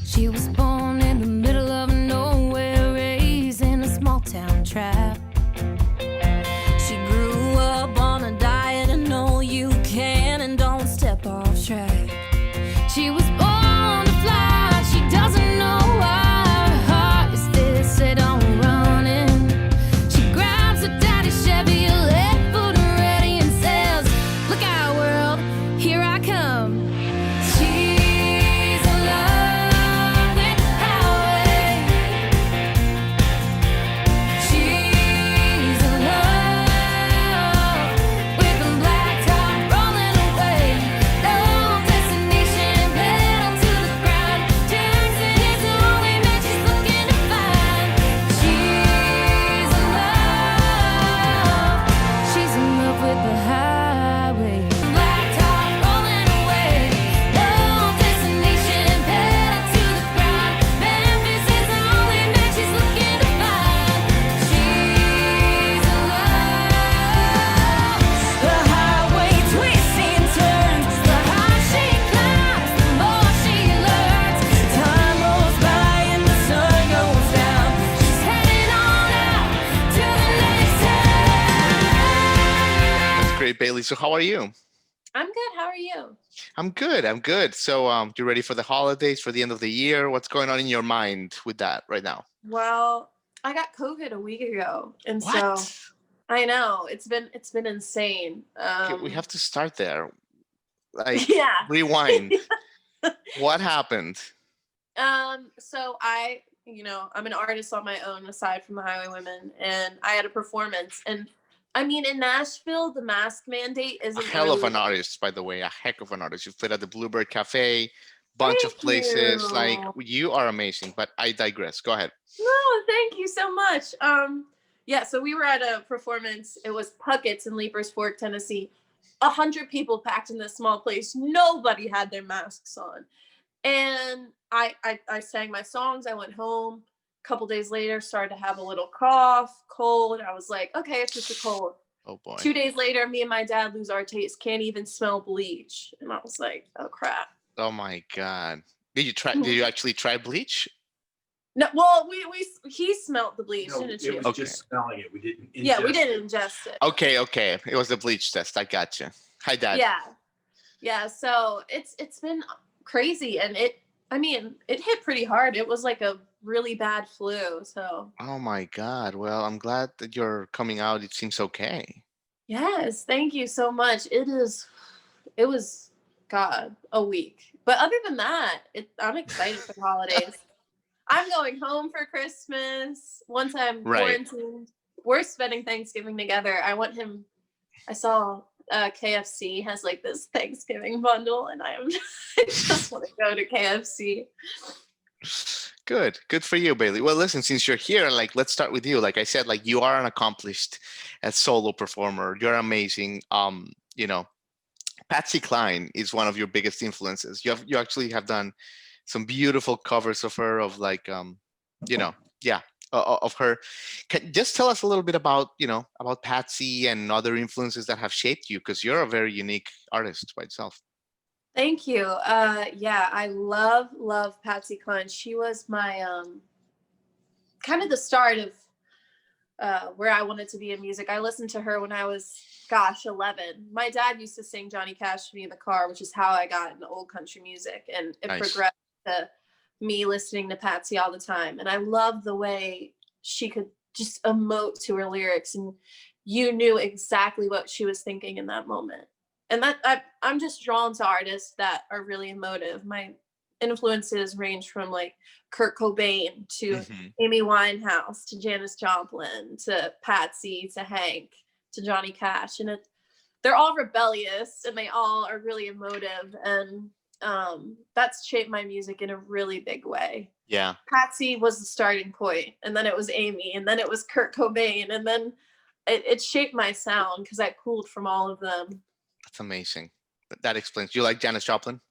She was born in the middle of nowhere, raised in a small town trap. She grew up on a diet and all you can and don't step off track. She was born to fly, she doesn't know why. Her heart is this, set on running. She grabs her daddy's Chevy, left foot ready and says, "Look out world, here I come." She's in love with the highway. She's in love with the blacktop rolling away. No destination, pedal to the ground. Jackson is the only man she's looking to find. She's in love. She's in love with the highway. Blacktop rolling away. No destination, pedal to the ground. Memphis is the only man she's looking to find. She's in love. The highway twists and turns. The higher she climbs, the more she learns. Time rolls by and the sun goes down. She's heading on out to the next town. That's great, Bailey. So how are you? I'm good. How are you? I'm good. I'm good. So you ready for the holidays, for the end of the year? What's going on in your mind with that right now? Well, I got COVID a week ago, and so I know it's been insane. Okay, we have to start there. Like Yeah. rewind. What happened? So I'm an artist on my own aside from the Highway Women, and I had a performance, and I mean in Nashville the mask mandate A isn't hell of really- an artist, by the way. A heck of an artist. You played at the Bluebird Cafe, bunch of Thank places. you. Like you are amazing. But I digress. Go ahead. No, thank you so much. Yeah, so we were at a performance. It was Puckett's in Leapers Fork, Tennessee. 100 people packed in this small place. Nobody had their masks on. And I sang my songs. I went home. A couple days later, started to have a little cough, cold. I was like, okay, it's just a cold. Oh boy. 2 days later, me and my dad lose our taste. Can't even smell bleach. And I was like, oh crap. Oh my God. Did you try? Did you actually try bleach? No, well, he smelled the bleach, No, didn't it you? was Okay. just smelling it. We didn't ingest Yeah, we it. didn't ingest it. Okay. It was the bleach test. I got you. Hi, Dad. Yeah, so it's been crazy, and it hit pretty hard. It was like a really bad flu. So Oh my God. Well, I'm glad that you're coming out. It seems okay. yes, thank you so much. It was God, a week, but other than that, I'm excited for the holidays. I'm going home for Christmas. Once I'm Right. quarantined, we're spending Thanksgiving together. I saw KFC has like this Thanksgiving bundle, and I just want to go to KFC. Good for you, Bailey. Well, listen, since you're here, like, let's start with you. Like I said, like you are an accomplished solo performer. You're amazing. Patsy Cline is one of your biggest influences. You actually have done some beautiful covers of her, of like, of her. Just tell us a little bit about Patsy and other influences that have shaped you, because you're a very unique artist by itself. Thank you. Yeah, I love Patsy Cline. She was my kind of the start of where I wanted to be in music. I listened to her when I was 11. My dad used to sing Johnny Cash to me in the car, which is how I got into old country music, and it Nice. progressed to me listening to Patsy all the time. And I love the way she could just emote to her lyrics, and you knew exactly what she was thinking in that moment. And I'm just drawn to artists that are really emotive. My influences range from like Kurt Cobain to Mhm. Amy Winehouse to Janis Joplin to Patsy to Hank to Johnny Cash, and they're all rebellious and they all are really emotive, and that's shaped my music in a really big way. Yeah. Patsy was the starting point, and then it was Amy, and then it was Kurt Cobain, and then it shaped my sound because I pulled from all of them. That's amazing. That explains. Do you like Janis Joplin?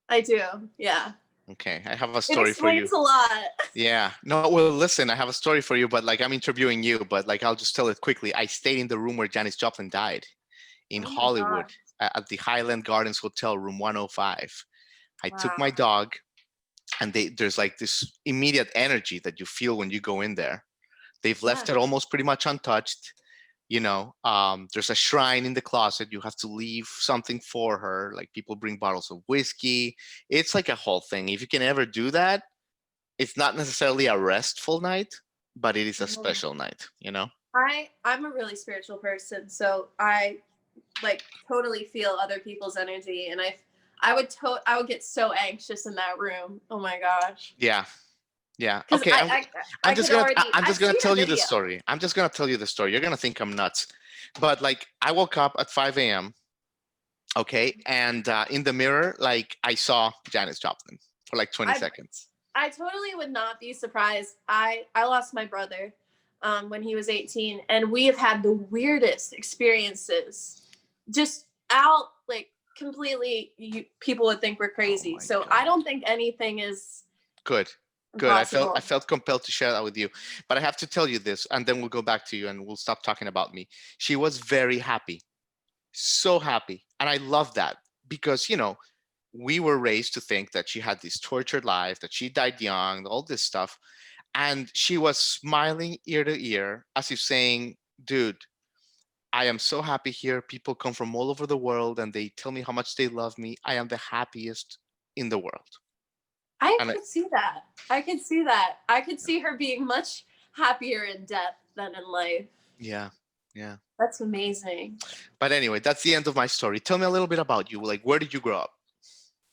I do, yeah. Okay, I have a It story for you. explains a lot. Yeah. No, well, listen, I have a story for you, but like I'm interviewing you, but like I'll just tell it quickly. I stayed in the room where Janis Joplin died in Oh my Hollywood gosh. at the Highland Gardens Hotel, room 105. I took my Wow. dog, and there's like this immediate energy that you feel when you go in there. They've Yeah. left it almost pretty much untouched. There's a shrine in the closet. You have to leave something for her. Like people bring bottles of whiskey. It's like a whole thing. If you can ever do that, it's not necessarily a restful night, but it is a Oh. special night. I'm a really spiritual person, so I like totally feel other people's energy, and I would get so anxious in that room. Oh my gosh. Yeah. Yeah. Because Okay. I'm I just could gonna already I'm I've just gonna seen a tell you the video. story. I'm just gonna tell you the story. You're gonna think I'm nuts, but like I woke up at 5 a.m. Okay, and in the mirror, like I saw Janis Joplin for like 20 I seconds. I totally would not be surprised. I lost my brother when he was 18, and we have had the weirdest experiences. Just out like completely, people would think we're Oh crazy. my So I god. don't think anything is Good. Good. I impossible. felt compelled to share that with you. But I have to tell you this, and then we'll go back to you and we'll stop talking about me. She was very happy. So happy. And I love that because, we were raised to think that she had this tortured life, that she died young, all this stuff. And she was smiling ear to ear as if saying, dude, I am so happy here. People come from all over the world and they tell me how much they love me. I am the happiest in the world. I And could see that. I could see that. I could see her being much happier in death than in life. yeah, yeah. That's amazing. But anyway, that's the end of my story. Tell me a little bit about you. Like, where did you grow up?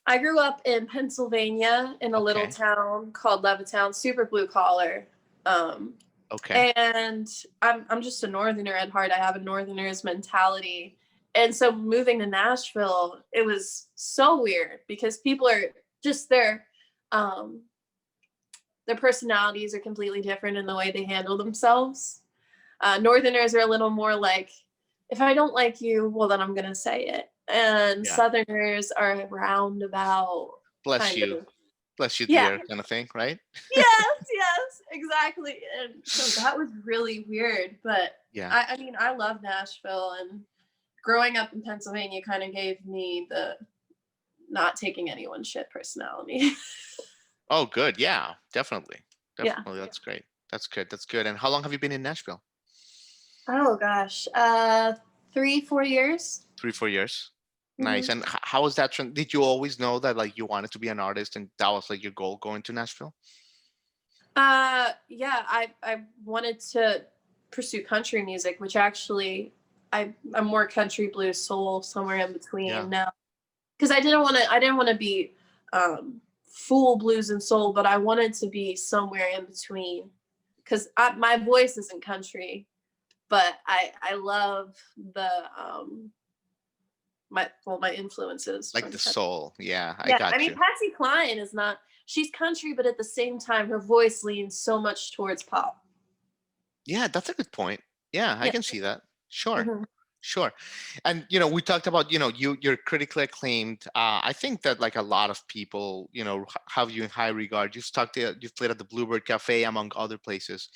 I grew up in Pennsylvania in a little Okay. town called Levittown, super blue collar. Um, Okay. and I'm just a northerner at heart. I have a northerner's mentality. And so moving to Nashville, it was so weird because people are just um their personalities are completely different in the way they handle themselves. Northerners are a little more like, if I don't like you, well, then I'm going to say it. And Yeah. Southerners are roundabout, Bless kind you. of. Bless you, Yeah. dear, kind of thing, right? Yes, exactly. And so that was really weird. But Yeah. I mean, I love Nashville, and growing up in Pennsylvania kind of gave me the not taking anyone's shit personality. Oh, good. Yeah, definitely. Yeah. Definitely. That's great. That's good. That's good. And how long have you been in Nashville? Oh gosh. 3, 4 years. 3, 4 years. Nice. Mhm. And how was that? Did you always know that like you wanted to be an artist and that was like your goal going to Nashville? Yeah, I wanted to pursue country music, which actually I'm more country blues soul somewhere in Yeah. between now. Because I didn't want to be full blues and soul, but I wanted to be somewhere in between. Because my voice isn't country, but I love the my influences Like from the country. soul. Yeah, I Yeah, I got mean you. Patsy Cline is not, she's country, but at the same time her voice leans so much towards pop. Yeah, that's a good point. Yeah, I Yeah. can see that. Sure. Mhm. Sure. And we talked about, you're critically acclaimed. I think that like a lot of people, have you in high regard. You've played at the Bluebird Cafe among other places.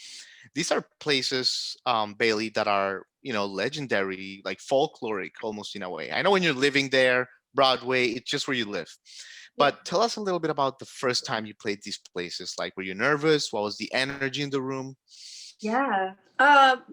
These are places, Bailey, that are, legendary, like folkloric almost in a way. I know when you're living there, Broadway, it's just where you live. Yeah. But tell us a little bit about the first time you played these places. Like, were you nervous? What was the energy in the room? Yeah.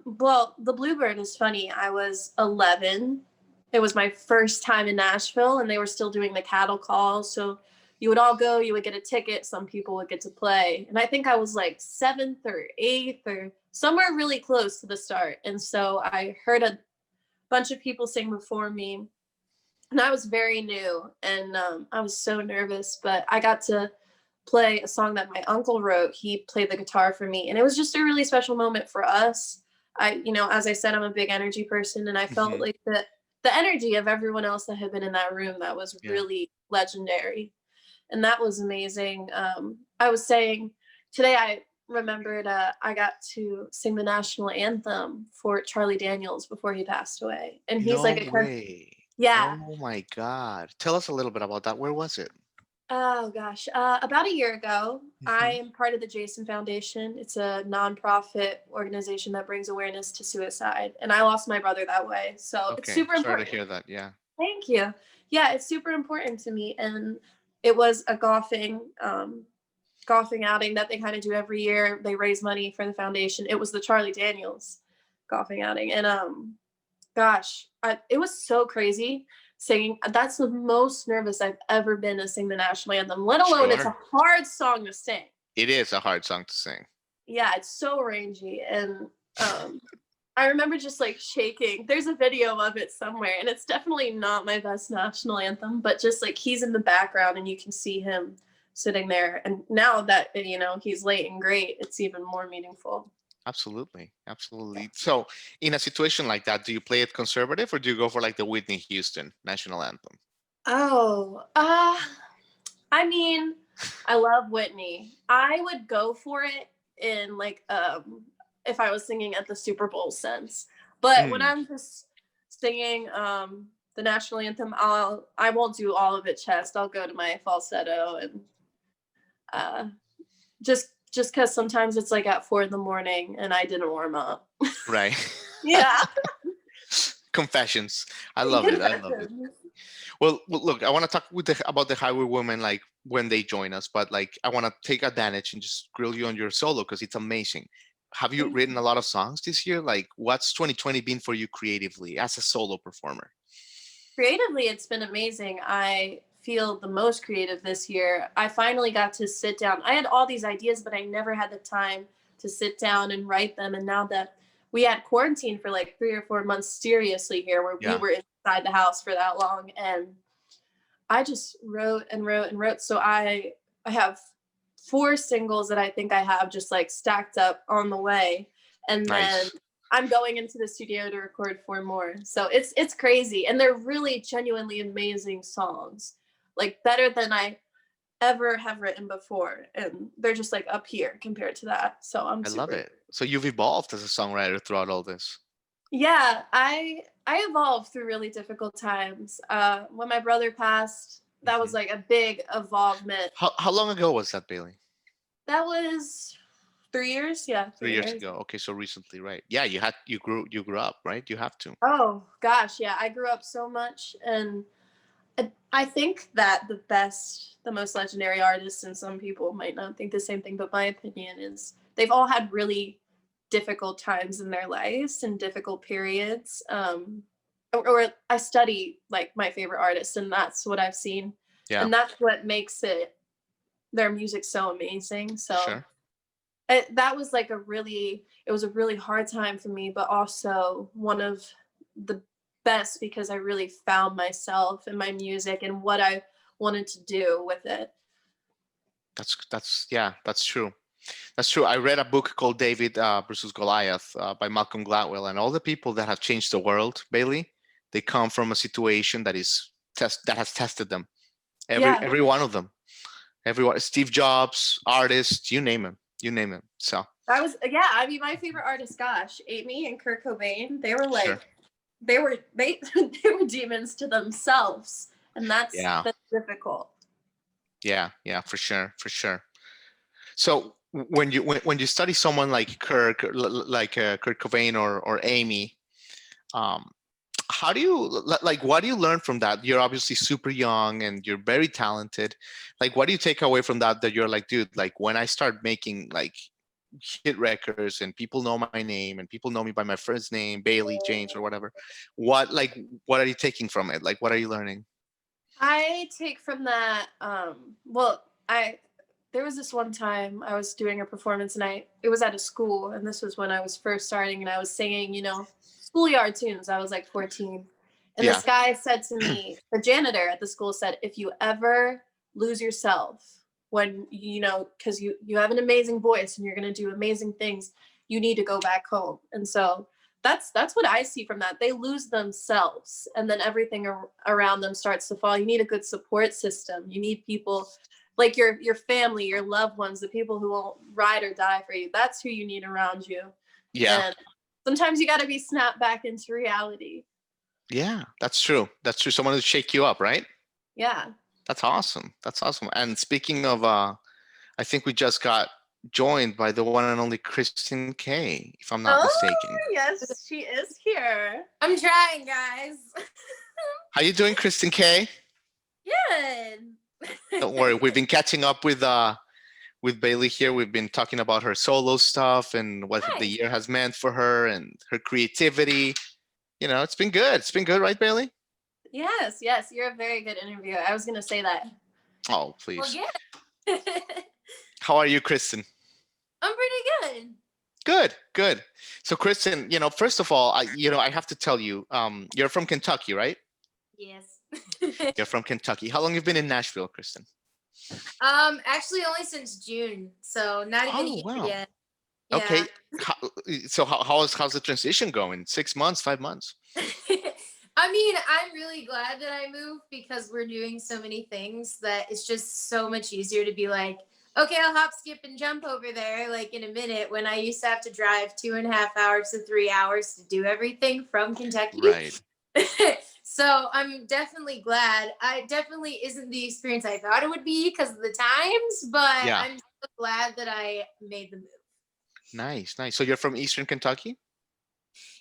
Well, the Bluebird is funny. I was 11. It was my first time in Nashville, and they were still doing the cattle call. So you would all go, you would get a ticket. Some people would get to play. And I think I was like seventh or eighth or somewhere really close to the start. And so I heard a bunch of people sing before me, and I was very new, and I was so nervous, but I got to play a song that my uncle wrote. He played the guitar for me, and it was just a really special moment for us. As I said, I'm a big energy person, and I felt Hmm. like the energy of everyone else that had been in that room, that was Yeah. really legendary, and that was amazing. I was saying today, I remembered I got to sing the national anthem for Charlie Daniels before he passed away, and he's No like a country. way. Yeah. Oh my God. Tell us a little bit about that. Where was it? Oh gosh, about a year ago, I Mhm. am part of the Jason Foundation. It's a nonprofit organization that brings awareness to suicide, and I lost my brother that way, so it's Okay, super sorry to important. hear that. Yeah. Thank you. Yeah, it's super important to me, and it was a golfing outing that they kind of do every year. They raise money for the foundation. It was the Charlie Daniels golfing outing, and gosh, it was so crazy singing. That's the most nervous I've ever been to sing the national anthem, let alone it's Sure. a hard song to sing. It is a hard song to sing. Yeah, it's so rangy. And um, I remember just like shaking. There's a video of it somewhere, and it's definitely not my best national anthem, but just like he's in the background and you can see him sitting there. And now that, he's late and great, it's even more meaningful. Absolutely. Absolutely. So, in a situation like that, do you play it conservative or do you go for like the Whitney Houston national anthem? Oh, I mean, I love Whitney. I would go for it in like if I was singing at the Super Bowl sense. But when Hmm. I'm just singing the national anthem, I won't do all of it chest. I'll go to my falsetto and uh just cuz sometimes it's like at 4 in the morning and I didn't warm up. Right. Yeah. Confessions. I love it. I love it. Confessions. Look, I want to talk about the Highway Women, like when they join us, but like I want to take advantage and just grill you on your solo because it's amazing. Have you written a lot of songs this year? Like, what's 2020 been for you creatively as a solo performer? Creatively, it's been amazing. I feel the most creative this year. I finally got to sit down. I had all these ideas, but I never had the time to sit down and write them. And now that we had quarantine for like 3 or 4 months seriously here, where we Yeah, were inside the house for that long, and I just wrote and wrote and wrote. So I have 4 singles that I think I have just like stacked up on the way, and then nice. I'm going into the studio to record 4 more. So it's crazy, and they're really genuinely amazing songs, like better than I ever have written before, and they're just like up here compared to that. So I'm I love super. it. So you've evolved as a songwriter throughout all this. Yeah, I evolved through really difficult times. When my brother passed, that was Mhm. like a big evolvement. How long ago was that, Bailey? That was 3 years. Yeah, 3 years 3 years. ago. Okay, so recently, right? Yeah, you grew up, right? You have to. Oh gosh, yeah. I grew up so much, and I think that the most legendary artists, and some people might not think the same thing, but my opinion is they've all had really difficult times in their lives and difficult periods. Or I study like my favorite artists, and that's what I've seen, Yeah, and that's what makes their music so amazing. So sure. that was like it was a really hard time for me, but also one of the best because I really found myself in my music and what I wanted to do with it. That's yeah, that's true. That's true. I read a book called David versus Goliath by Malcolm Gladwell, and all the people that have changed the world, Bailey, they come from a situation that has tested them. Every Yeah, every one of them. Everyone. Steve Jobs, artists, you name him. You name him. So that was yeah. I mean, my favorite artist, gosh, Amy and Kurt Cobain, they were sure. like they they were demons to themselves, and Yeah. that's difficult. Yeah. Yeah. For sure. For sure. So when you study someone like Kurt Cobain or Amy, um, how do you like what do you learn from that? You're obviously super young and you're very talented. Like what do you take away from that you're like, dude, like when I start making like hit records and people know my name and people know me by my first name, Bailey, James, or whatever, what are you taking from it? Like what are you learning? I take from that, well, I there was this one time I was doing a performance, and it was at a school, and this was when I was first starting, and I was singing, schoolyard tunes. I was like 14. And Yeah. this guy said to me, the janitor at the school said, if you ever lose yourself when, because you have an amazing voice and you're going to do amazing things, you need to go back home. And so that's what I see from that. They lose themselves, and then everything around them starts to fall. You need a good support system. You need people like your family, your loved ones, the people who won't ride or die for you. That's who you need around you. Yeah. And sometimes you got to be snapped back into reality. Yeah. That's true. That's true. Someone to shake you up, right? Yeah. That's awesome. That's awesome. And speaking of, I think we just got joined by the one and only Kristen Kae, if I'm not Oh, mistaken. yes, she is here. I'm trying, guys. How you doing, Kristen Kae? Good. Don't worry, we've been catching up with Bailey here. We've been talking about her solo stuff and what the Nice. year has meant for her and her creativity. It's been good. It's been good, right, Bailey? Yes, yes, you're a very good interviewer. I was gonna say that. Oh, Well, please. yeah. How are you, Kristen? I'm pretty good. Good, good. So, Kristen, first of all, I have to tell you, you're from Kentucky, right? Yes. You're from Kentucky. How long have you been in Nashville, Kristen? Actually, only since June, so not even a Oh, year wow. yet. Yeah. Okay. So how's the transition going? 6 months, 5 months? I mean, I'm really glad that I moved because we're doing so many things that it's just so much easier to be like, okay, I'll hop, skip, and jump over there like in a minute when I used to have to drive 2.5 hours to 3 hours to do everything from Kentucky. Right. So I'm definitely glad. I definitely isn't the experience I thought it would be because of the times, but Yeah. I'm so glad that I made the move. Nice, nice. So you're from Eastern Kentucky?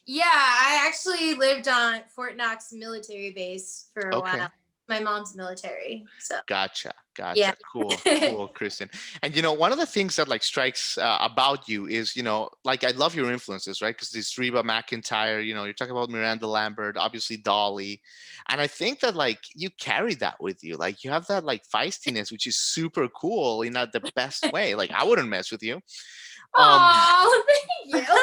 Yeah, I actually lived on Fort Knox military base for a Okay. while. My mom's military, so Gotcha. yeah. Gotcha. Cool. Cool, Kristen. And one of the things that like strikes about you is, like I love your influences, right? Because this Reba McEntire, you're talking about Miranda Lambert, obviously Dolly. And I think that like you carry that with you. Like you have that like feistiness, which is super cool in the best way. Like I wouldn't mess with you. Um, Oh, thank you.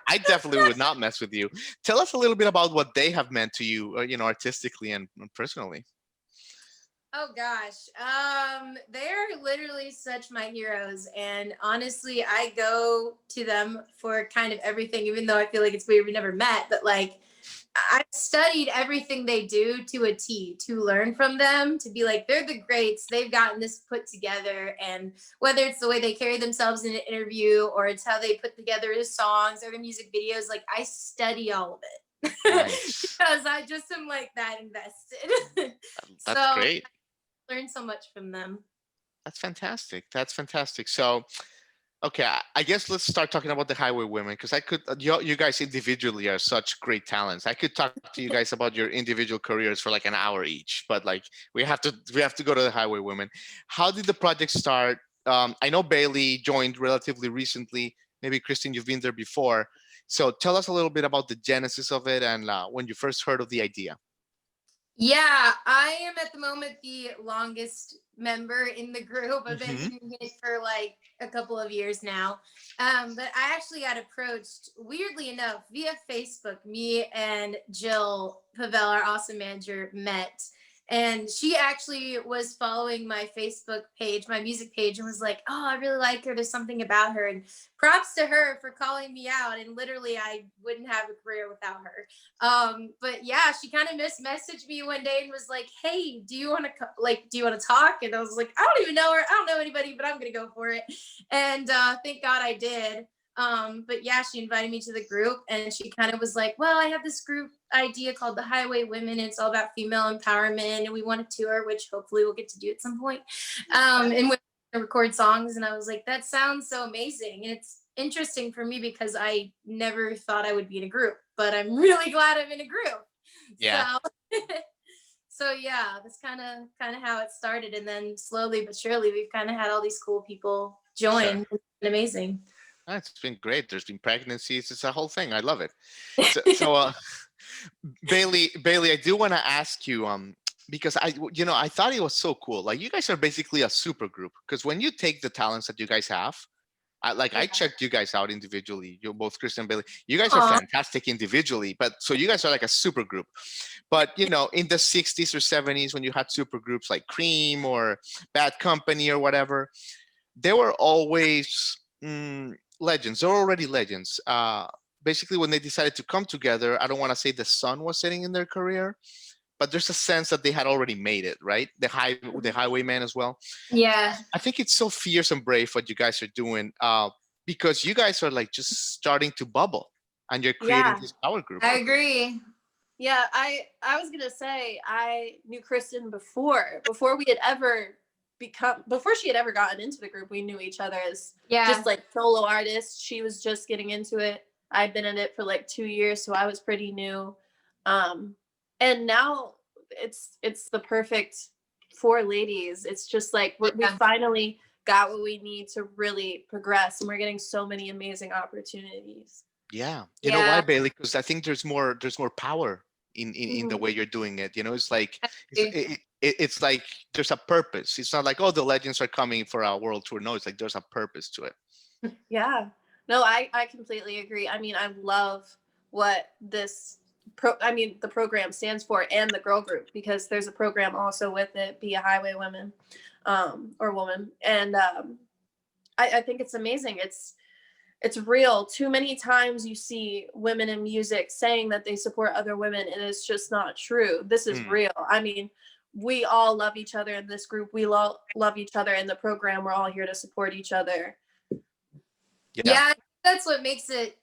I definitely would not mess with you. Tell us a little bit about what they have meant to you, artistically and personally. Oh gosh. They're literally such my heroes. And honestly, I go to them for kind of everything, even though I feel like it's weird we never met, but like I studied everything they do to a T to learn from them, to be like, they're the greats. They've gotten this put together. And whether it's the way they carry themselves in an interview or it's how they put together his songs or the music videos, like I study all of it Nice. because I just am like that invested. That's So great. learn so much from them. That's fantastic. That's fantastic. So, okay, I guess let's start talking about the Highway Women because I could, you guys individually are such great talents. I could talk to you guys about your individual careers for like an hour each, but like we have to go to the Highway Women. How did the project start? I know Bailey joined relatively recently. Maybe Kristen, you've been there before. So tell us a little bit about the genesis of it and when you first heard of the idea. Yeah, I am at the moment the longest member in the group. I've been Hmm. doing it for like a couple of years now. But I actually got approached, weirdly enough, via Facebook. Me and Jill Pavel, our awesome manager, met. And she actually was following my Facebook page, my music page, and was like, oh, I really like her. There's something about her. And props to her for calling me out. And literally, I wouldn't have a career without her. But yeah, she kind of messaged me one day and was like, hey, do you want to do you want to talk? And I was like, I don't even know her, I don't know anybody, but I'm gonna go for it. And thank God I did. But yeah, she invited me to the group and she kind of was like, well, I have this group idea called the Highway Women. It's all about female empowerment and we want to tour, which hopefully we'll get to do at some point. And we record songs. And I was like, that sounds so amazing. And it's interesting for me because I never thought I would be in a group, but I'm really glad I'm in a group. Yeah. So so yeah, that's kind of how it started. And then slowly but surely we've kind of had all these cool people Sure. join. It's been amazing. It's been great. There's been pregnancies. It's a whole thing. I love it. So, Bailey, I do want to ask you, because I thought it was so cool. Like you guys are basically a super group because when you take the talents that you guys have, I Yeah. checked you guys out individually. You're both Kristen and Bailey. You guys are Aw. fantastic individually, but so you guys are like a super group. But in the 60s or 70s when you had super groups like Cream or Bad Company or whatever, they were always legends. They're already legends. Basically, when they decided to come together, I don't want to say the sun was setting in their career, but there's a sense that they had already made it, right? The Highwayman as well. Yeah, I think it's so fierce and brave what you guys are doing, because you guys are like just starting to bubble, and you're creating yeah, this power group. I agree. Yeah, I was gonna say I knew Kristen before we had ever before she had ever gotten into the group. We knew each other as Yeah. just like solo artists. She was just getting into it. I'd been in it for like 2 years, so I was pretty new. Um, and now it's the perfect four ladies. It's just like we Yeah. finally got what we need to really progress, and we're getting so many amazing opportunities. Yeah. You know why, Yeah. Bailey? Because I think there's more power in the Mhm. way you're doing it. You know, it's like I it's agree. it's like there's a purpose. It's not like, oh, the legends are coming for our world tour. No, it's like there's a purpose to it. Yeah. No, I completely agree. I mean, I love what the program stands for and the girl group because there's a program also with it, Be a Highway Woman, or woman. And I think it's amazing. It's real. Too many times you see women in music saying that they support other women and it's just not true. This is Mm, real. I mean, we all love each other in this group. We love each other in the program. We're all here to support each other. yeah. Yeah, I think that's what makes it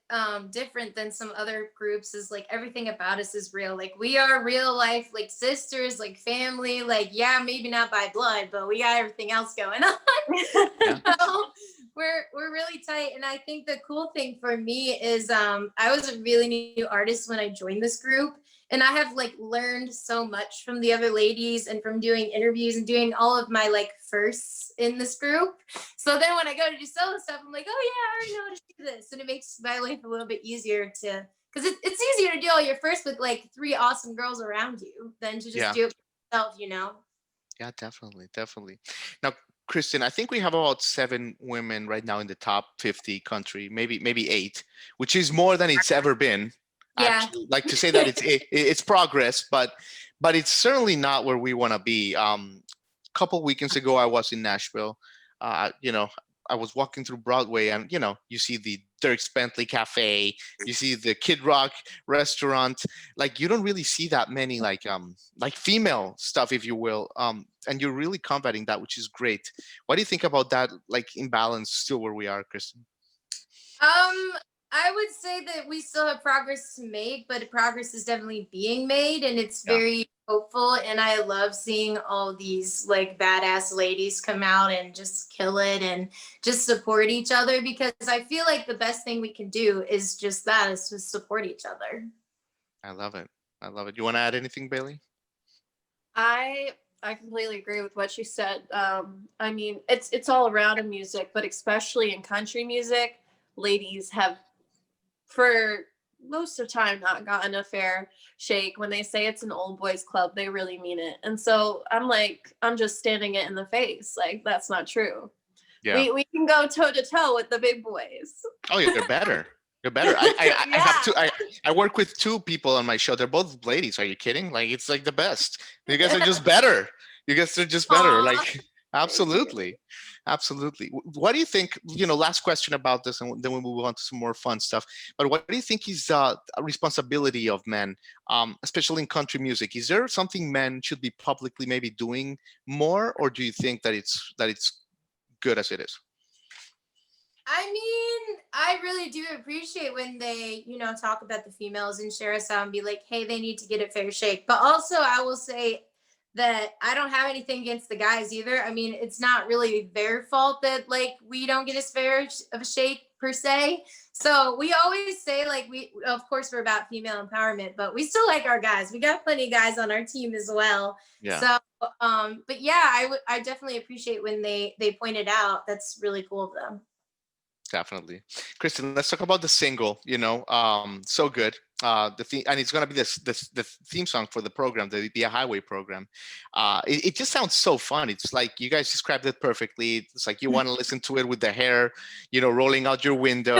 different than some other groups is like everything about us is real. Like we are real life, like sisters, like family, like yeah, maybe not by blood, but we got everything else going on. Yeah. So we're really tight. And I think the cool thing for me is I was a really new artist when I joined this group. And I have like learned so much from the other ladies and from doing interviews and doing all of my like firsts in this group. So then when I go to do solo stuff, I'm like, oh yeah, I already know how to do this. And it makes my life a little bit easier to, because it's easier to do all your first with like three awesome girls around you than to just Yeah. do it yourself, you know? Yeah, definitely, definitely. Now, Kristen, I think we have about 7 women right now in the top 50 country, maybe 8, which is more than it's ever been. Yeah. Actually, like to say that it's progress, but it's certainly not where we want to be. Couple weekends ago, I was in Nashville. You know, I was walking through Broadway, and you see the Dirk Bentley Cafe, you see the Kid Rock restaurant. Like you don't really see that many like female stuff, if you will. And you're really combating that, which is great. What do you think about that? Like imbalance still where we are, Kristen? I would say that we still have progress to make, but progress is definitely being made and it's Yeah, very hopeful. And I love seeing all these like badass ladies come out and just kill it and just support each other because I feel like the best thing we can do is just that is to support each other. I love it. I love it. You want to add anything, Bailey? I I completely agree with what you said. I mean, it's all around in music, but especially in country music, ladies have for most of the time not gotten a fair shake. When they say it's an old boys club, they really mean it. And so I'm just standing it in the face. Like that's not true. Yeah. We can go toe to toe with the big boys. Oh, you're better. You're better. I have Yeah. two. I work with 2 people on my show. They're both ladies. Are you kidding? Like it's like the best. You guys are just better. You guys are just better. Aw, Like thank you. absolutely, absolutely. What do you think? Last question about this, and then we move on to some more fun stuff. But what do you think is a responsibility of men, especially in country music? Is there something men should be publicly maybe doing more, or do you think that it's good as it is? I mean, I really do appreciate when they, talk about the females and share us out and be like, hey, they need to get a fair shake. But also, I will say that I don't have anything against the guys either. I mean, it's not really their fault that like we don't get as fair of a shake per se. So we always say like of course we're about female empowerment, but we still like our guys. We got plenty of guys on our team as well. Yeah. So but yeah, I definitely appreciate when they point it out. That's really cool of them. Definitely. Kristen, let's talk about the single, so good. The theme, and it's gonna be the theme song for the program, the Be a Highway program. It just sounds so fun. It's like you guys described it perfectly. It's like you want to listen to it with the hair, rolling out your window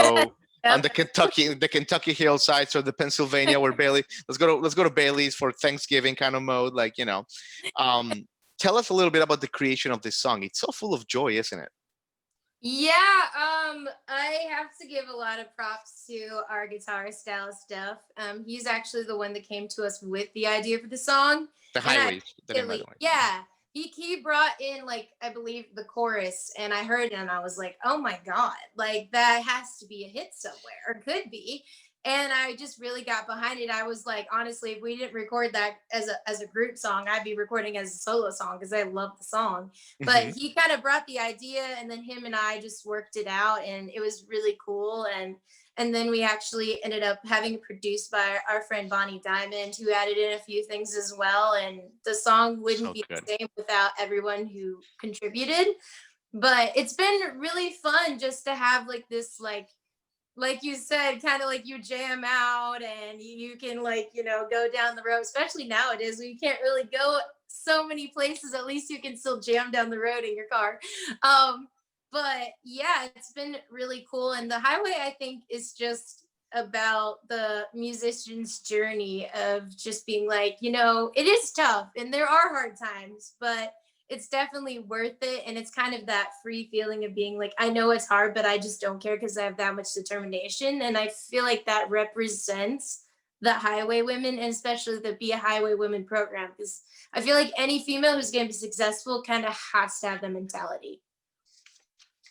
on Yep. the Kentucky hillsides or the Pennsylvania where Bailey. Let's go to Bailey's for Thanksgiving kind of mode, Um, tell us a little bit about the creation of this song. It's so full of joy, isn't it? Yeah, I have to give a lot of props to our guitarist Dallas Duff. He's actually the one that came to us with the idea for the song, The and I highways, the name by the way. yeah, he brought in like I believe the chorus, and I heard it, and I was like, oh my god, like that has to be a hit somewhere, or could be. And I just really got behind it. I was like, honestly, if we didn't record that as a group song, I'd be recording as a solo song because I love the song. But Mhm. he kind of brought the idea, and then him and I just worked it out, and it was really cool. And then we actually ended up having it produced by our friend Bonnie Diamond, who added in a few things as well. And the song wouldn't So be good. the same without everyone who contributed. But it's been really fun just to have like this like you said, kind of like you jam out and you can like, go down the road, especially nowadays where you can't really go so many places. At least you can still jam down the road in your car. But yeah, it's been really cool. And the highway, I think, is just about the musician's journey of just being like, it is tough and there are hard times, but it's definitely worth it. And it's kind of that free feeling of being like, I know it's hard, but I just don't care because I have that much determination. And I feel like that represents the highway women, and especially the Be a Highway Women program, because I feel like any female who's going to be successful kind of has to have the mentality.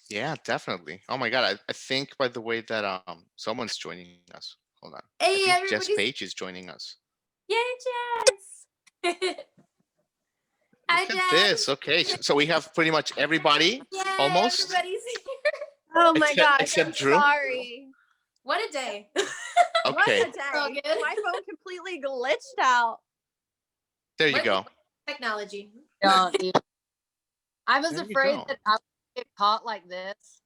Yeah, definitely. Oh my God. I think, by the way, that someone's joining us. Hold on. I Hey, think Jess everybody's. Page is joining us. Yay, Jess. Hi, Look at Jess. this. Okay, so we have pretty much everybody Yay, almost, everybody's here. Oh my except gosh, I'm Drew. sorry. What a day. Okay, What a All day. good. My phone completely glitched out. there you What go. technology? Don't even. I was There you afraid go. that I would get caught like this.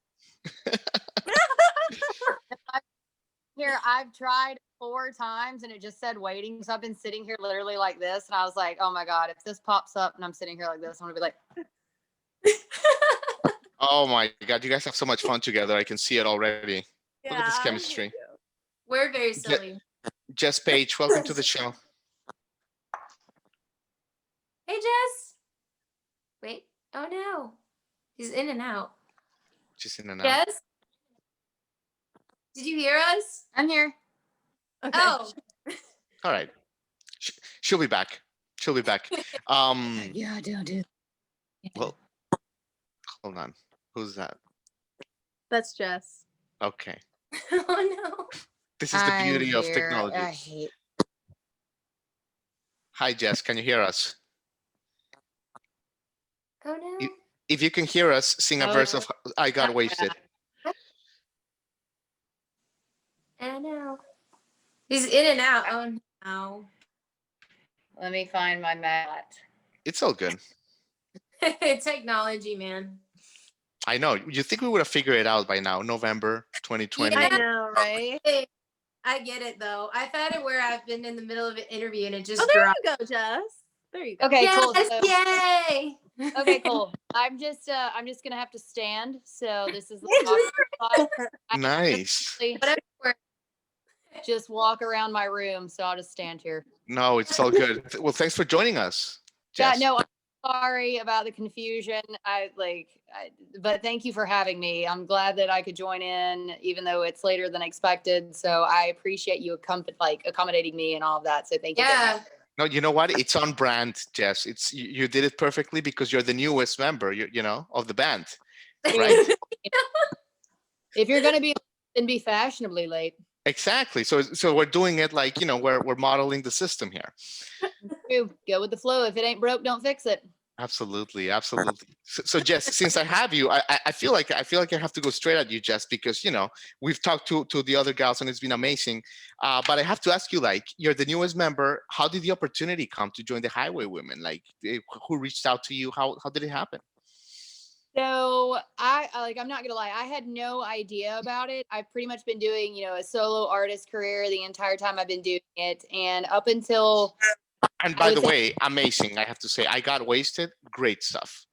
Here, I've tried 4 times and it just said waiting. So I've been sitting here literally like this. And I was like, oh my God, if this pops up and I'm sitting here like this, I'm going to be like, Oh my God, you guys have so much fun together. I can see it already. Look at this Yeah. chemistry. We're very silly. Jess Page, welcome to the show. Hey, Jess. Wait. Oh no. He's in and out. Just in and out. Jess? Did you hear us? I'm here. Okay. Oh. All right. She'll be back. She'll be back. Yeah, don't do Well, hold on. Who's that? That's Jess. Okay. Oh no. This is the I'm beauty of here. technology. I hate. Hi, Jess. Can you hear us? Oh no. If you can hear us, sing a verse of I Got Wasted. I know. He's in and out. Oh no. Let me find my mat. It's all good. Technology, man. I know. You think we would have figured it out by now, November 2020. Yeah. I know, right? Hey, I get it though. I've had it where I've been in the middle of an interview and it just Oh, there dropped. you go, Jess. There you go. Okay, Yes, cool. So, yay. okay, cool. I'm just gonna have to stand. So this is the spot. I Nice. Whatever works. just walk around my room. So I'll just stand here. No, it's all good. Well, thanks for joining us, Jess. Yeah, no, I'm sorry about the confusion. But thank you for having me. I'm glad that I could join in, even though it's later than expected. So I appreciate you accommodating me and all of that. So thank you. very Yeah. much. No, you know what? It's on brand, Jess. You did it perfectly because you're the newest member, of the band, right? If you're gonna be, then be fashionably late. Exactly. So we're doing it like, we're modeling the system here. True. Go with the flow. If it ain't broke, don't fix it. Absolutely, absolutely. So Jess, since I have you, I feel like I have to go straight at you, Jess, because we've talked to the other gals and it's been amazing. But I have to ask you, like, you're the newest member. How did the opportunity come to join the Highway Women? Like, who reached out to you? How did it happen? So I'm not gonna lie, I had no idea about it. I've pretty much been doing, a solo artist career the entire time I've been doing it, and up until. And by the way, amazing. I have to say, I Got Wasted. Great stuff.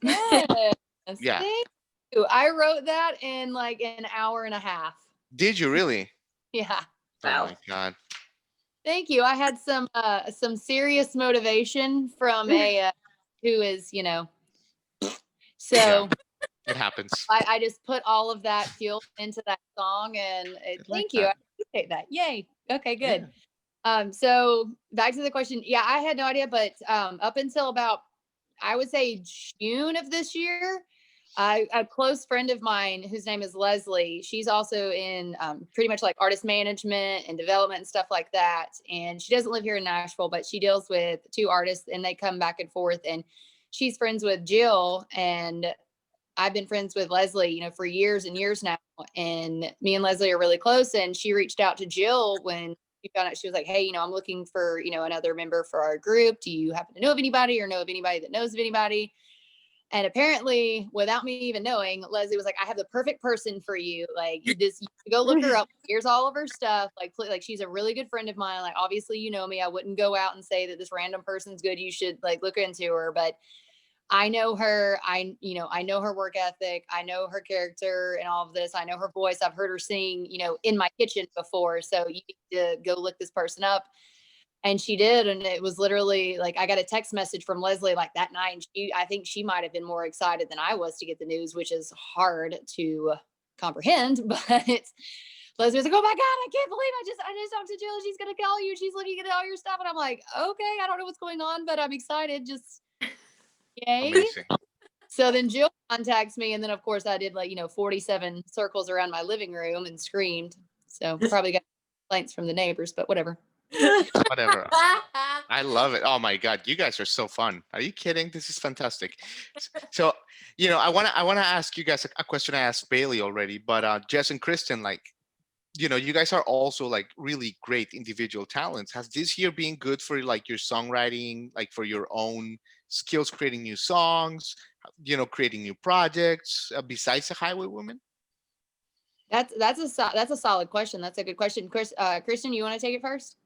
Yes, Yeah. thank you. I wrote that in like an hour and a half. Did you really? Yeah. Wow. Oh my God. Thank you. I had some serious motivation from a who is, so Yeah. It happens. I just put all of that fuel into that song, and thank you. that. I appreciate that. Yay. Okay, good. So back to the question. Yeah, I had no idea, but up until about, I would say, June of this year, A close friend of mine whose name is Leslie, she's also in pretty much like artist management and development and stuff like that. And she doesn't live here in Nashville, but she deals with two artists and they come back and forth. And she's friends with Jill. And I've been friends with Leslie, for years and years now. And me and Leslie are really close. And she reached out to Jill when she found out. She was like, hey, I'm looking for, another member for our group. Do you happen to know of anybody or know of anybody that knows of anybody? And apparently, without me even knowing, Leslie was like, I have the perfect person for you. Like, you go look her up. Here's all of her stuff. Like she's a really good friend of mine. Like, obviously, you know me. I wouldn't go out and say that this random person's good. You should look into her. But I know her. I know her work ethic. I know her character and all of this. I know her voice. I've heard her sing, in my kitchen before. So you need to go look this person up. And she did. And it was literally I got a text message from Leslie that night. And I think she might have been more excited than I was to get the news, which is hard to comprehend. But Leslie was like, oh my God, I can't believe I just talked to Jill. She's going to call you. She's looking at all your stuff. And I'm like, okay, I don't know what's going on, but I'm excited. Just yay. Amazing. So then Jill contacts me. And then of course I did 47 circles around my living room and screamed. So probably got complaints from the neighbors, but whatever. Whatever. I love it. Oh my God, you guys are so fun. Are you kidding? This is fantastic. So, I want to ask you guys a question I asked Bailey already, but Jess and Kristen, you guys are also really great individual talents. Has this year been good for your songwriting, for your own skills, creating new songs, creating new projects besides the Highway Women? That's a solid question. That's a good question. Kristen, you want to take it first?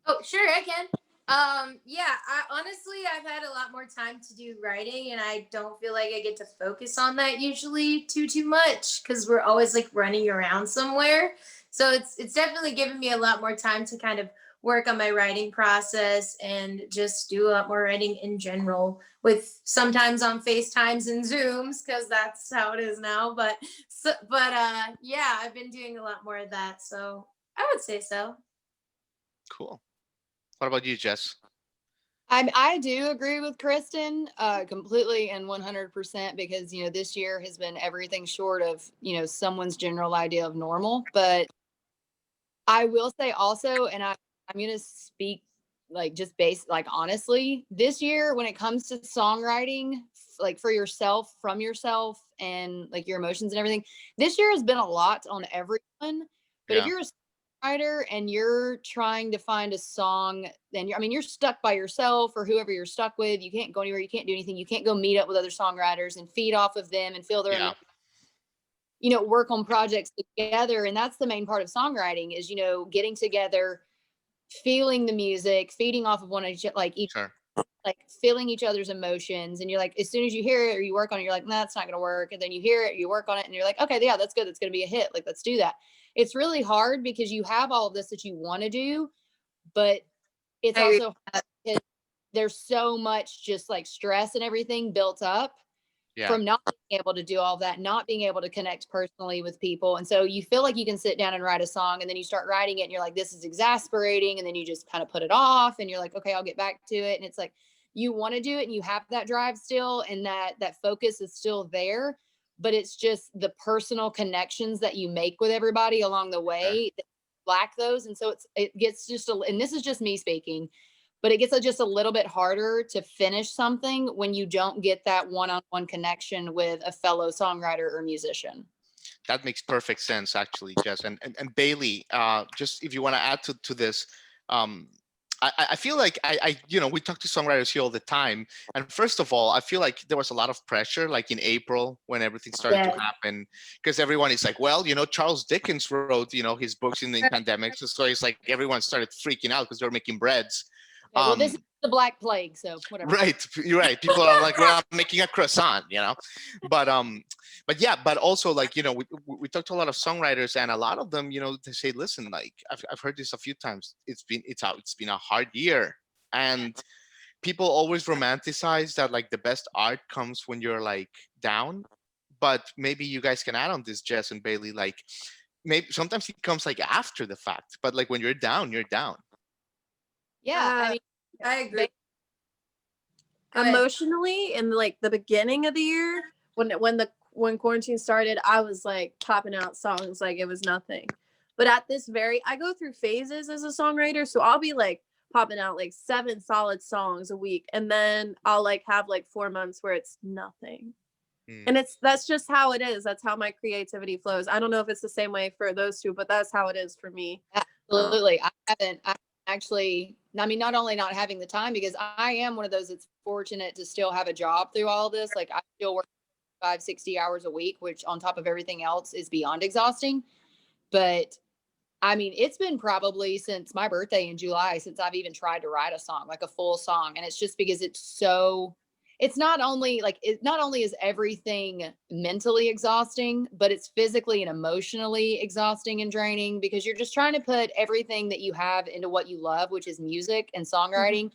Oh, sure, I can. Yeah, I've had a lot more time to do writing, and I don't feel like I get to focus on that usually too much because we're always running around somewhere. So it's definitely given me a lot more time to kind of work on my writing process and just do a lot more writing in general, with sometimes on FaceTimes and Zooms because that's how it is now. But yeah, I've been doing a lot more of that, so I would say so. Cool. What about you, Jess? I do agree with Kristen completely and 100% because, this year has been everything short of, someone's general idea of normal. But I will say also, and I'm going to speak just honestly, this year when it comes to songwriting, for yourself, from yourself and your emotions and everything, this year has been a lot on everyone. But if you're a writer and you're trying to find a song, then you're stuck by yourself or whoever you're stuck with. You can't go anywhere. You can't do anything. You can't go meet up with other songwriters and feed off of them and feel their work on projects together. And that's the main part of songwriting is, getting together, feeling the music, feeding off of one another, feeling each other's emotions. And you're as soon as you hear it or you work on it, you're like, nah, that's not going to work. And then you hear it, you work on it and you're like, okay, yeah, that's good. That's going to be a hit. Let's do that. It's really hard because you have all of this that you want to do, but it's also hard because there's so much just stress and everything built up from not being able to do all that, not being able to connect personally with people. And so you feel like you can sit down and write a song and then you start writing it and you're like, this is exasperating. And then you just kind of put it off and you're like, okay, I'll get back to it. And it's you want to do it and you have that drive still and that focus is still there. But it's just the personal connections that you make with everybody along the way that lack those. And so it gets and this is just me speaking, but it gets just a little bit harder to finish something when you don't get that one-on-one connection with a fellow songwriter or musician. That makes perfect sense, actually, Jess. And Bailey, just if you want to add to this, I feel like we talk to songwriters here all the time. And first of all, I feel like there was a lot of pressure, in April when everything started to happen, because everyone is like, well, Charles Dickens wrote, his books in the pandemic. So it's everyone started freaking out because they were making breads. Well, this is the Black Plague, so whatever. Right, you're right. People are like, well, I'm making a croissant, but also we talked to a lot of songwriters and a lot of them, they say, listen, I've heard this a few times. It's been a hard year, and people always romanticize that the best art comes when you're down, but maybe you guys can add on this, Jess and Bailey, maybe sometimes it comes after the fact, but when you're down, you're down. Yeah, I agree. Emotionally, in the beginning of the year, when the when quarantine started, I was like popping out songs like it was nothing. But at this I go through phases as a songwriter, so I'll be like popping out like 7 solid songs a week, and then I'll like have like 4 months where it's nothing. And that's just how it is. That's how my creativity flows. I don't know if it's the same way for those two, but that's how it is for me. Absolutely. I actually, I mean, not only not having the time, because I am one of those that's fortunate to still have a job through all of this. Like I still work 60 hours a week, which on top of everything else is beyond exhausting. But I mean, it's been probably since my birthday in July since I've even tried to write a song, like a full song. And it's just because it's not only is everything mentally exhausting, but it's physically and emotionally exhausting and draining, because you're just trying to put everything that you have into what you love, which is music and songwriting.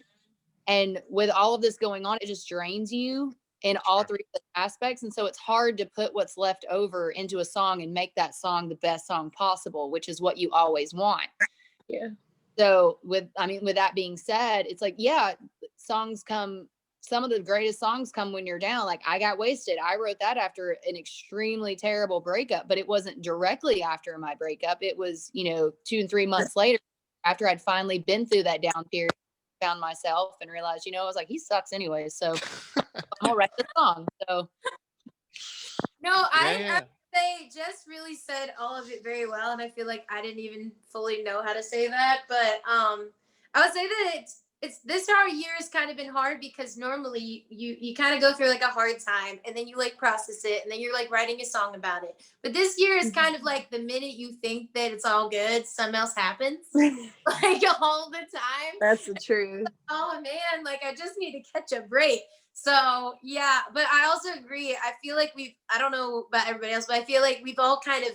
And with all of this going on, it just drains you in all three aspects. And so it's hard to put what's left over into a song and make that song the best song possible, which is what you always want. Yeah. So with that being said, it's like, yeah, some of the greatest songs come when you're down. Like I Got Wasted. I wrote that after an extremely terrible breakup, but it wasn't directly after my breakup. It was, 2 and 3 months later, after I'd finally been through that down period, found myself and realized, I was like, he sucks anyway. So I'm gonna write the song. So No, Yeah. I say Jess really said all of it very well, and I feel like I didn't even fully know how to say that. But I would say that it's this our year has kind of been hard, because normally you kind of go through like a hard time and then you like process it and then you're like writing a song about it. But this year is kind of like the minute you think that it's all good, something else happens like all the time. That's the truth. Oh man, like I just need to catch a break. So yeah, but I also agree. I feel like I don't know about everybody else, but I feel like we've all kind of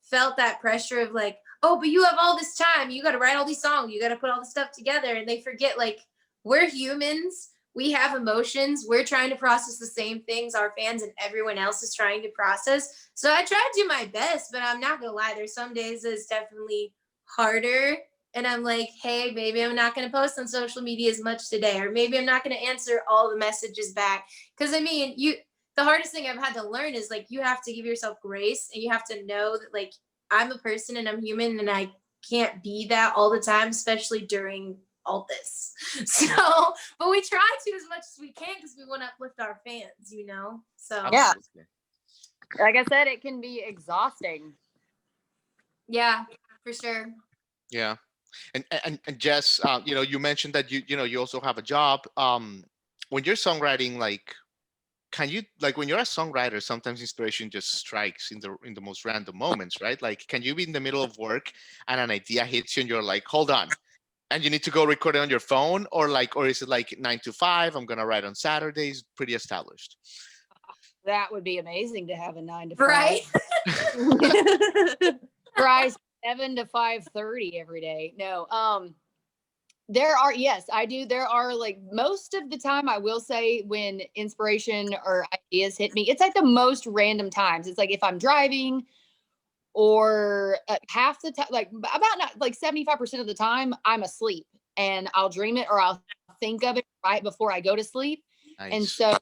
felt that pressure of like, oh, but you have all this time. You got to write all these songs. You got to put all this stuff together. And they forget, like, we're humans. We have emotions. We're trying to process the same things our fans and everyone else is trying to process. So I try to do my best, but I'm not going to lie. There's some days that's definitely harder. And I'm like, hey, maybe I'm not going to post on social media as much today, or maybe I'm not going to answer all the messages back. Because I mean, the hardest thing I've had to learn is like, you have to give yourself grace, and you have to know that like, I'm a person and I'm human, and I can't be that all the time, especially during all this. So, but we try to as much as we can because we want to uplift our fans, So Yeah. Absolutely. like I said, it can be exhausting. yeah, for sure. Yeah. And Jess, you mentioned that you also have a job. When you're songwriting, like, can you, like, when you're a songwriter, sometimes inspiration just strikes in the most random moments, right? Like, can you be in the middle of work and an idea hits you and you're like, hold on, and you need to go record it on your phone, or is it like 9 to 5? I'm gonna write on Saturdays, pretty established. That would be amazing to have a 9 to 5. Right? Rise 7 to 5:30 every day. No, yes, I do. There are, like, most of the time, I will say, when inspiration or ideas hit me, it's like the most random times. It's like if I'm driving, or half the time, like about not like 75% of the time, I'm asleep and I'll dream it or I'll think of it right before I go to sleep. Nice. And so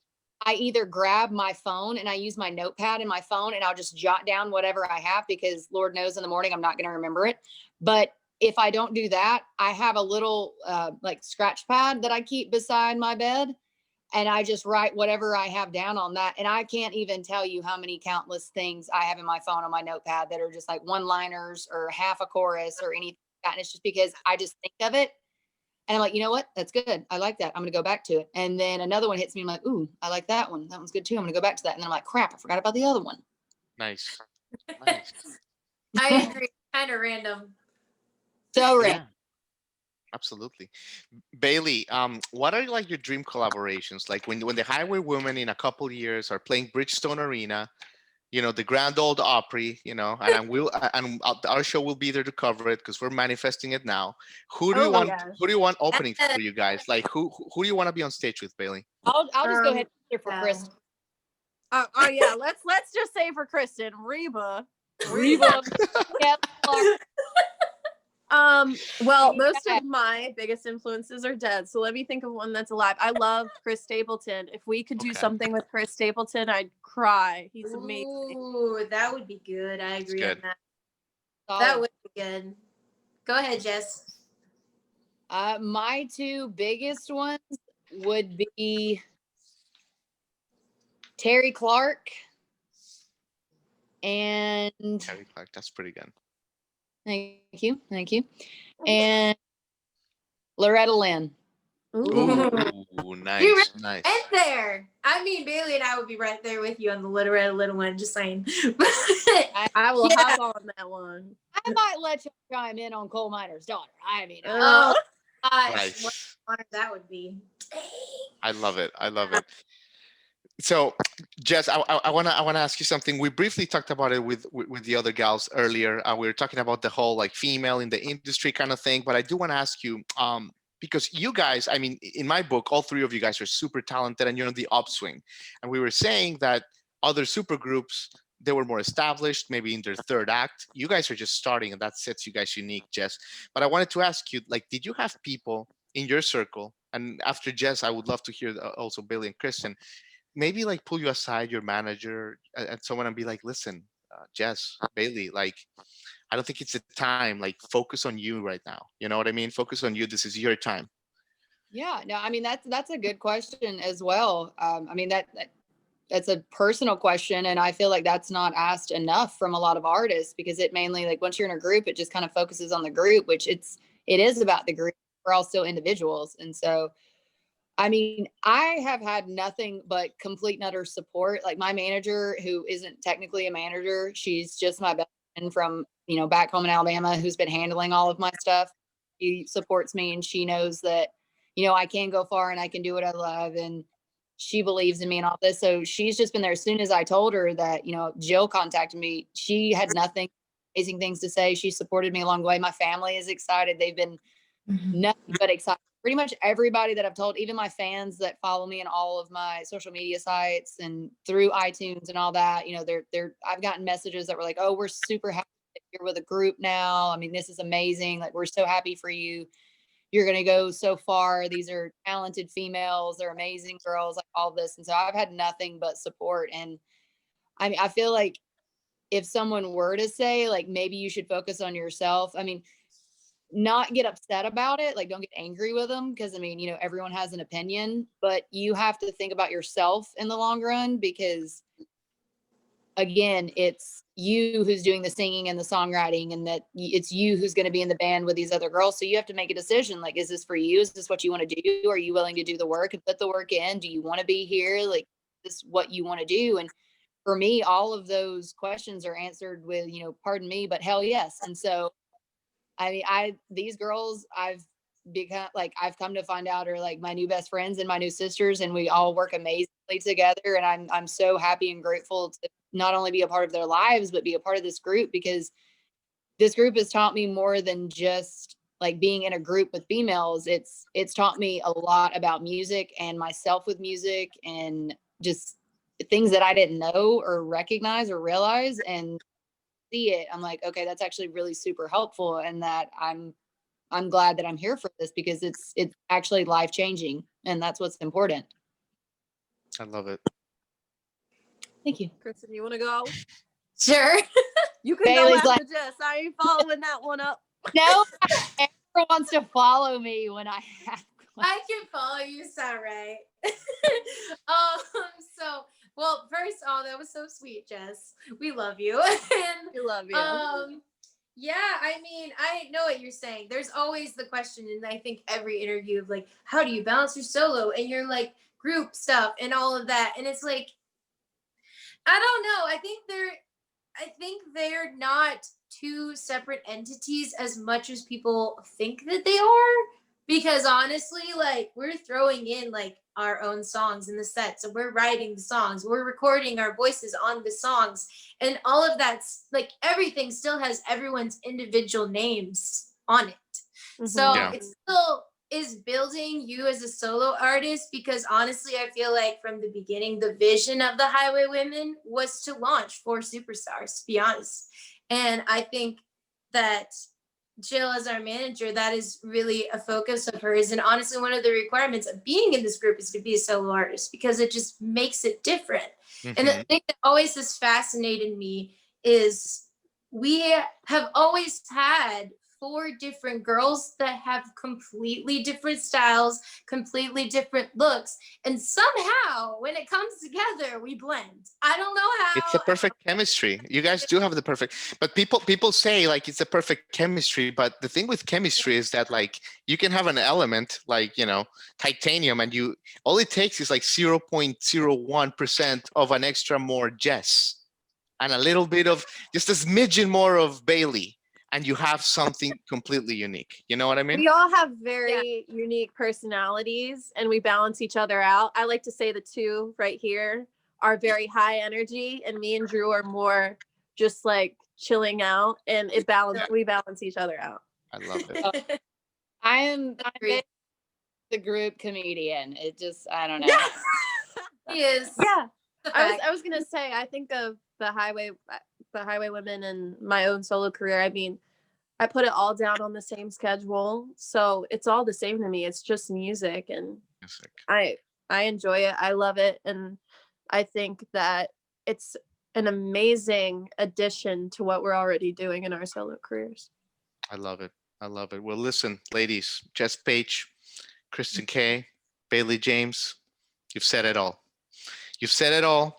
I either grab my phone and I use my notepad in my phone and I'll just jot down whatever I have, because Lord knows in the morning I'm not going to remember it. But if I don't do that, I have a little like scratch pad that I keep beside my bed, and I just write whatever I have down on that. And I can't even tell you how many countless things I have in my phone on my notepad that are just like one-liners or half a chorus or anything like that. And it's just because I just think of it. And I'm like, you know what? That's good. I like that. I'm going to go back to it. And then another one hits me. I'm like, ooh, I like that one. That one's good too. I'm going to go back to that. And then I'm like, crap, I forgot about the other one. Nice. Nice. I agree. Kind of random. So Yeah. random. Absolutely. Bailey, what are like your dream collaborations? Like when the Highway Women in a couple years are playing Bridgestone Arena, the Grand Old Opry, and our show will be there to cover it because we're manifesting it now. Who do you want? gosh. Who do you want opening for you guys? Like who do you want to be on stage with, Bailey? I'll just go ahead and answer for yeah. Kristen. Oh yeah, let's just say for Kristen, Reba. Reba. Yeah. Well, most Yeah. of my biggest influences are dead. So let me think of one that's alive. I love Chris Stapleton. If we could do Okay. something with Chris Stapleton, I'd cry. He's amazing. Ooh, that would be good. I It's agree on good. that. Solid. That would be good. Go ahead, Jess. My two biggest ones would be Terry Clark and Terry Clark, that's pretty good. thank you, and Loretta Lynn. Ooh, You nice, nice. right there. I mean, Bailey and I would be right there with you on the little one, just saying. I will Yeah. hop on that one. I might let you chime in on Coal Miner's Daughter. I mean, Oh, gosh, Nice. what an honor that would be. I love it. I love it. So, Jess, I wanna ask you something. We briefly talked about it with the other gals earlier. We were talking about the whole like female in the industry kind of thing. But I do want to ask you, because you guys, I mean, in my book, all three of you guys are super talented and you're on the upswing. And we were saying that other supergroups, they were more established, maybe in their third act. You guys are just starting, and that sets you guys unique, Jess. But I wanted to ask you, like, did you have people in your circle? And after Jess, I would love to hear also Billy and Kristen, maybe like pull you aside, your manager and someone, and be like, listen, Jess, Bailey, like, I don't think it's the time. Like, focus on you right now. You know what I mean? Focus on you. This is your time. yeah, no, I mean that's a good question as well. I mean that's a personal question, and I feel like that's not asked enough from a lot of artists because it mainly like once you're in a group, it just kind of focuses on the group, which it is about the group. We're all still individuals, and so I mean, I have had nothing but complete and utter support. Like my manager, who isn't technically a manager, she's just my best friend from, back home in Alabama, who's been handling all of my stuff. She supports me and she knows that, I can go far and I can do what I love. And she believes in me and all this. So she's just been there. As soon as I told her that, Jill contacted me, she had nothing amazing things to say. She supported me along the way. My family is excited. They've been nothing but excited. Pretty much everybody that I've told, even my fans that follow me in all of my social media sites and through iTunes and all that, I've gotten messages that were like, "Oh, we're super happy that you're with a group now. I mean, this is amazing. Like, we're so happy for you. You're going to go so far. These are talented females. They're amazing girls, like all this." And so I've had nothing but support. And I mean, I feel like if someone were to say, like, maybe you should focus on yourself, I mean, not get upset about it, like don't get angry with them, because I mean, everyone has an opinion, but you have to think about yourself in the long run, because again, it's you who's doing the singing and the songwriting, and that it's you who's going to be in the band with these other girls. So you have to make a decision, like, is this for you? Is this what you want to do? Are you willing to do the work and put the work in? Do you want to be here? Like, is this what you want to do? And for me, all of those questions are answered with, pardon me, but hell yes. And so I mean, these girls I've become, like, I've come to find out are like my new best friends and my new sisters, and we all work amazingly together. And I'm so happy and grateful to not only be a part of their lives, but be a part of this group, because this group has taught me more than just like being in a group with females. It's taught me a lot about music and myself with music, and just things that I didn't know or recognize or realize, and see it, I'm like, okay, that's actually really super helpful, and that I'm glad that I'm here for this, because it's actually life changing, and that's what's important. I love it. Thank you. Kristen, you want to go? Sure. You can Bailey's go like, after Jess. I ain't following that one up. no, everyone wants to follow me when I have I can follow you, sound right. So, well, first, that was so sweet, Jess. We love you. And We love you. yeah, I mean, I know what you're saying. There's always the question, and I think every interview of like, how do you balance your solo and your like group stuff and all of that? And it's like, I don't know. I think they're not two separate entities as much as people think that they are. Because honestly, like, we're throwing in like our own songs in the set. So we're writing the songs, we're recording our voices on the songs, and all of that's like everything still has everyone's individual names on it. So Yeah. it still is building you as a solo artist, because honestly, I feel like from the beginning, the vision of the Highway Women was to launch 4 superstars, to be honest. And I think that Jill as our manager, that is really a focus of hers. And honestly, one of the requirements of being in this group is to be a solo artist because it just makes it different. And the thing that always has fascinated me is we have always had 4 different girls that have completely different styles, completely different looks. And somehow when it comes together, we blend. I don't know how. It's a perfect chemistry. You guys do have the perfect, but people say like it's a perfect chemistry. But the thing with chemistry is that like you can have an element like, you know, titanium, and you all it takes is like 0.01% of an extra more Jess and a little bit of just a smidgen more of Bailey, and you have something completely unique. You know what I mean? We all have very unique personalities and we balance each other out. I like to say the two right here are very high energy, and me and Drew are more just like chilling out, and we balance each other out. I love it. I'm the group comedian. It just, I don't know. He is. Yeah. I was gonna say, I think of the highway women and my own solo career. I mean, I put it all down on the same schedule, so it's all the same to me. It's just music, and I enjoy it. I love it, and I think that it's an amazing addition to what we're already doing in our solo careers. I love it. I love it. Well, listen, ladies, Jess Page, Kristen Kae, Bailey James, you've said it all. You've said it all.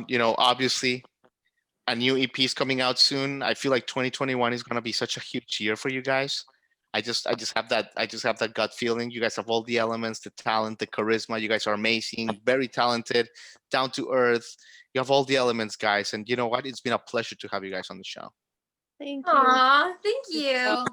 You know, obviously, a new EP is coming out soon. I feel like 2021 is gonna be such a huge year for you guys. I just have that gut feeling. You guys have all the elements, the talent, the charisma. You guys are amazing, very talented, down to earth. You have all the elements, guys. And you know what? It's been a pleasure to have you guys on the show. Thank you. Aw, thank you. And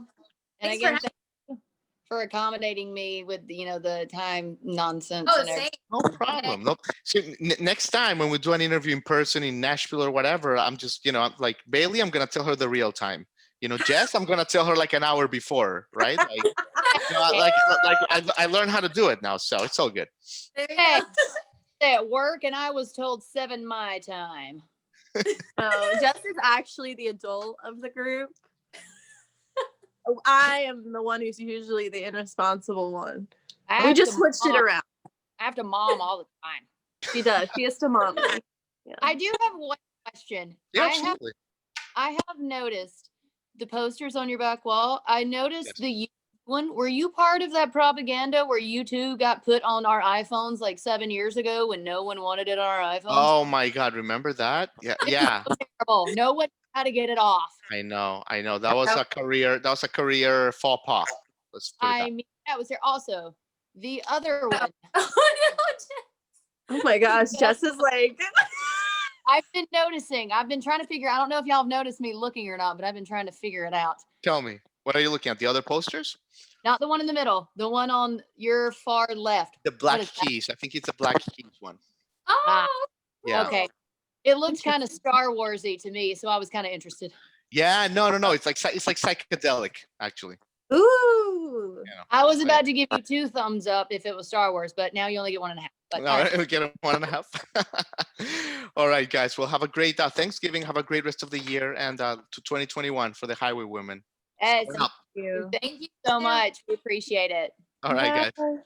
Thanks again, for thank you for accommodating me with, you know, the time nonsense. Oh, and everything. No problem. No. So next time when we do an interview in person in Nashville or whatever, I'm just, you know, I'm like Bailey. I'm gonna tell her the real time. You know, Jess, I'm gonna tell her like an hour before, right? Like, you know, I learned how to do it now, so it's all good. There you Hey. go. At work, and I was told 7 my time. Jess is actually the adult of the group. I am the one who's usually the irresponsible one. I We have just to switched it mom- around. I have to mom all the time. She does. She has to mom me. Yeah. I do have one question. Yeah, absolutely. I have noticed the posters on your back wall. I noticed the youth one. Were you part of that propaganda where you two got put on our iPhones like 7 years ago when no one wanted it on our iPhones? Oh my God, remember that? Yeah, yeah. Terrible. No one knew how to get it off. I know. That was a career. That was a career faux pas. Let's put it I that. mean, that was there. Also, the other one. Oh no, Oh my gosh, Jess is like. I've been noticing. I've been trying to figure. I don't know if y'all have noticed me looking or not, but I've been trying to figure it out. Tell me, what are you looking at? The other posters? Not the one in the middle. The one on your far left. The Black is that? Keys. I think it's a Black Keys one. Oh, Yeah. Okay. It looked kind of Star Warsy to me, so I was kind of interested. Yeah. No. It's like psychedelic, actually. Ooh. You know. I was about to give you 2 thumbs up if it was Star Wars, but now you only get 1.5. But All right, we get a 1.5. All right, guys. Well, have a great Thanksgiving. Have a great rest of the year, and to 2021 for the Highway Women. Yes, Turn up. You. thank you so much. We appreciate it. All right, guys. Bye.